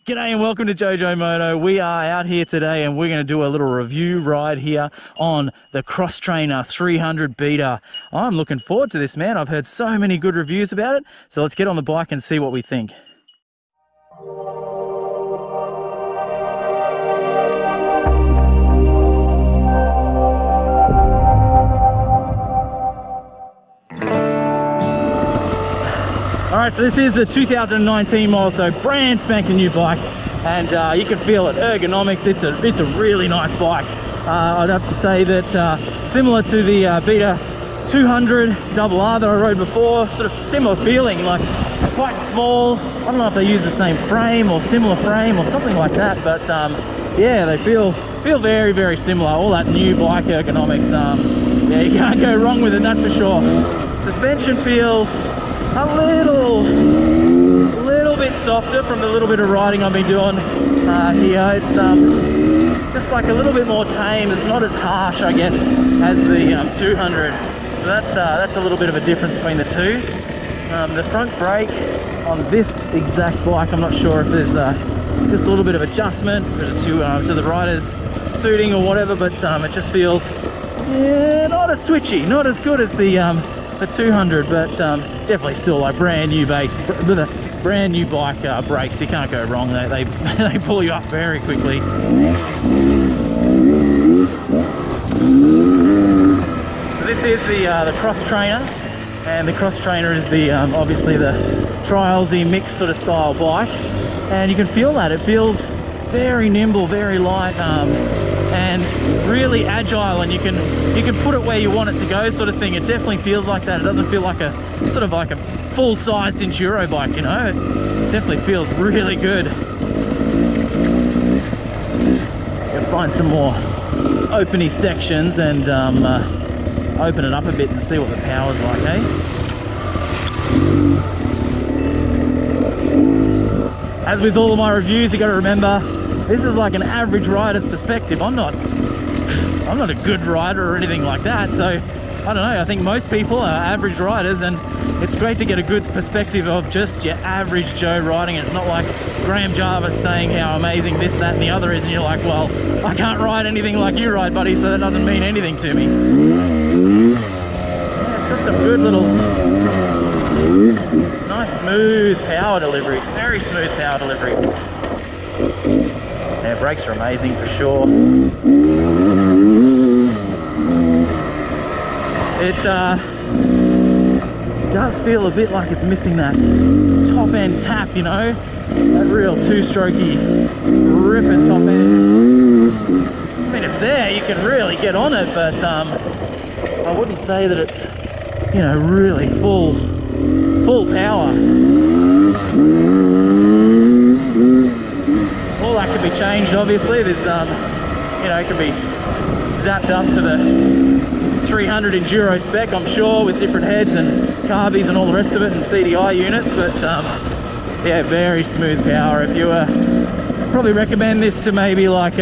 G'day and welcome to JoeJoeMoto. We are out here today and we're going to do a little review ride here on the XTRAINER 300 Beta. I'm looking forward to this, man. I've heard so many good reviews about it. So let's get on the bike and see what we think. Alright, so this is the 2019 model, so brand spanking new bike, and you can feel it. Ergonomics, it's a really nice bike. I'd have to say that similar to the Beta 200 RR that I rode before, sort of similar feeling, like quite small. I don't know if they use the same frame or similar frame or something like that, but yeah, they feel very, very similar. All that new bike ergonomics, yeah, you can't go wrong with it, that's for sure. Suspension feels a little bit softer from the little bit of riding I've been doing here. It's just like a little bit more tame. It's not as harsh, I guess, as the 200. So that's a little bit of a difference between the two. The front brake on this exact bike, I'm not sure if there's just a little bit of adjustment to the rider's suiting or whatever, but it just feels, yeah, not as twitchy, not as good as the 200, but definitely still like brand new bike brakes. You can't go wrong. They pull you up very quickly. So this is the XTRAINER, and the XTRAINER is the obviously the trialsy mixed sort of style bike, and you can feel that it feels very nimble, very light, and really agile, and you can put it where you want it to go, sort of thing. It definitely feels like that. It doesn't feel like a sort of like a full-size enduro bike, you know. It definitely feels really good. You'll find some more openy sections and open it up a bit and see what the power's like, eh? As with all of my reviews, you got to remember, this is like an average rider's perspective. I'm not a good rider or anything like that, so I don't know. I think most people are average riders, and it's great to get a good perspective of just your average Joe riding. It's not like Graham Jarvis saying how amazing this, that, and the other is, and you're like, well, I can't ride anything like you ride, buddy, so that doesn't mean anything to me. Yeah, it's got some good little, nice smooth power delivery. Very smooth power delivery. Yeah, brakes are amazing for sure. It does feel a bit like it's missing that top end tap, you know, that real two-strokey ripping top end. I mean, it's there, you can really get on it, but I wouldn't say that it's, you know, really full power. All that can be changed, obviously. There's you know, it can be zapped up to the 300 Enduro spec, I'm sure, with different heads and carbies and all the rest of it, and CDI units, but yeah, very smooth power. If you probably recommend this to maybe like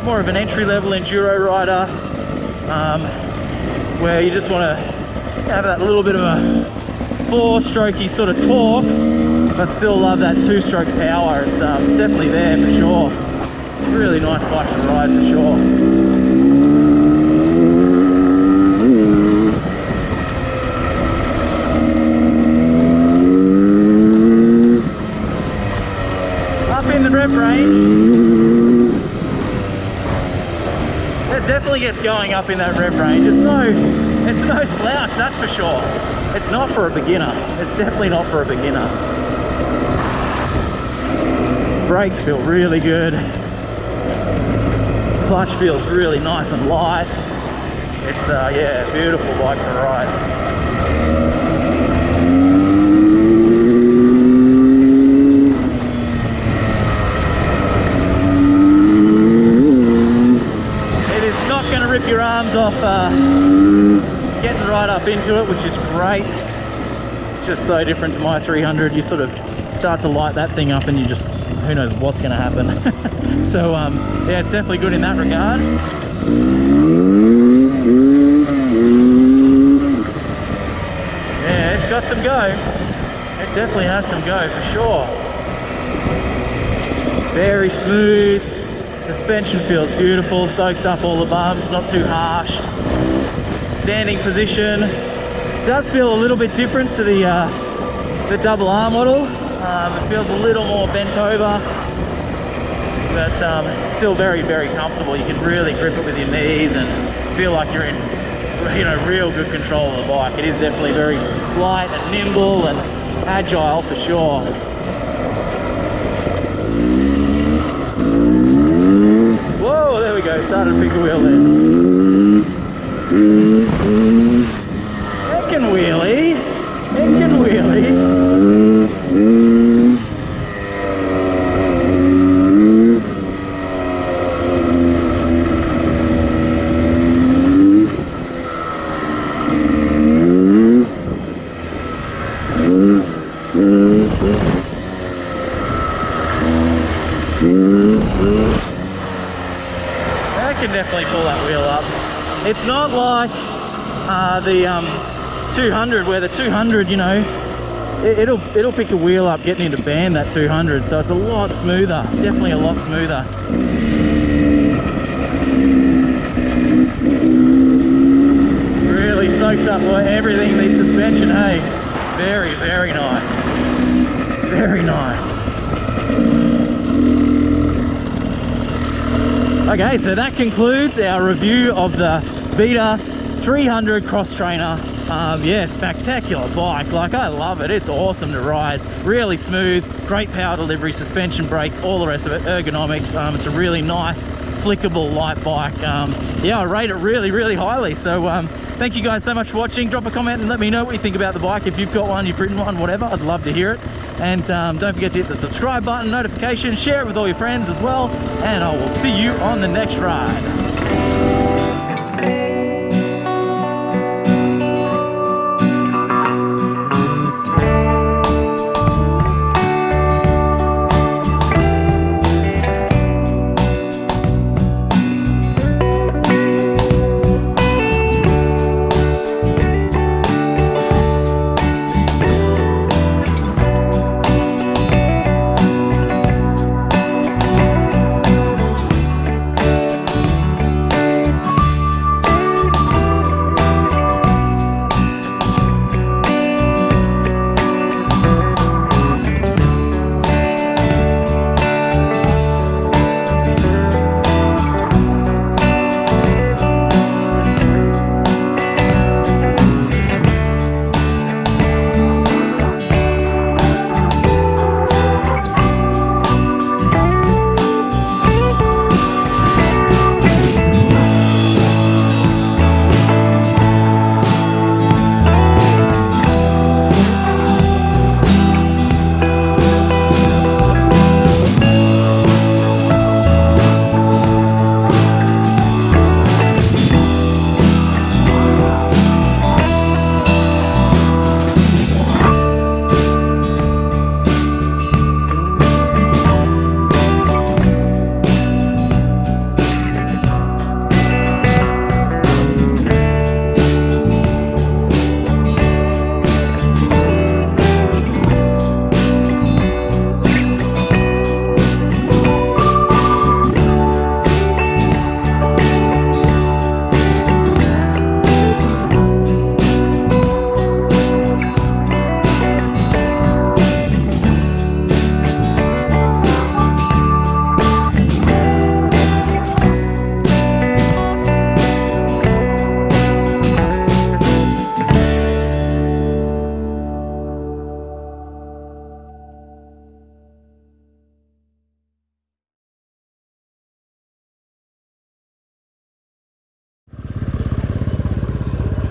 more of an entry-level Enduro rider, where you just want to have that little bit of a four-strokey sort of torque, but still love that two-stroke power. It's definitely there for sure. Really nice bike to ride for sure. Up in the rev range, it definitely gets going up in that rev range. It's no slouch, that's for sure. It's not for a beginner. It's definitely not for a beginner. Brakes feel really good. Clutch feels really nice and light. It's yeah, beautiful bike to ride. It is not going to rip your arms off getting right up into it, which is great. It's just so different to my 300. You sort of start to light that thing up and you just, who knows what's going to happen. So yeah, it's definitely good in that regard. Yeah, it's got some go. It definitely has some go for sure. Very smooth. Suspension feels beautiful, soaks up all the bumps, not too harsh. Standing position does feel a little bit different to the double R model. It feels a little more bent over, but still very, very comfortable. You can really grip it with your knees and feel like you're in, you know, real good control of the bike. It is definitely very light and nimble and agile for sure. Whoa, there we go, started to pick a wheel there. It can wheelie, it can wheelie. Definitely pull that wheel up. It's not like the 200, where the 200, you know, it'll pick a wheel up getting into band, that 200, so it's a lot smoother, definitely a lot smoother. Really soaks up everything, the suspension, hey, very, very nice, very nice. Okay, so that concludes our review of the Beta 300 Cross Trainer. Yeah, spectacular bike. Like, I love it. It's awesome to ride. Really smooth, great power delivery, suspension, brakes, all the rest of it. Ergonomics. It's a really nice, flickable, light bike. Yeah, I rate it really, really highly. So thank you guys so much for watching. Drop a comment and let me know what you think about the bike. If you've got one, you've ridden one, whatever, I'd love to hear it. And don't forget to hit the subscribe button, notification, share it with all your friends as well. And I will see you on the next ride.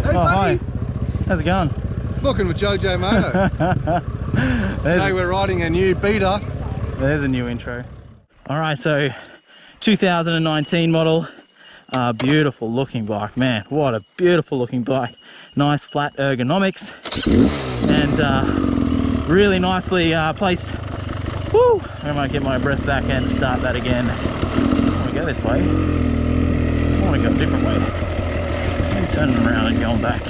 Oh, hi. How's it going? Booking with JoeJoeMoto. Today we're riding a new Beta. There's a new intro. All right, so 2019 model. Beautiful looking bike, man. What a beautiful looking bike. Nice flat ergonomics and really nicely placed. Woo! I might get my breath back and start that again. I want to go this way. I want to go a different way. I'm turning around and going back.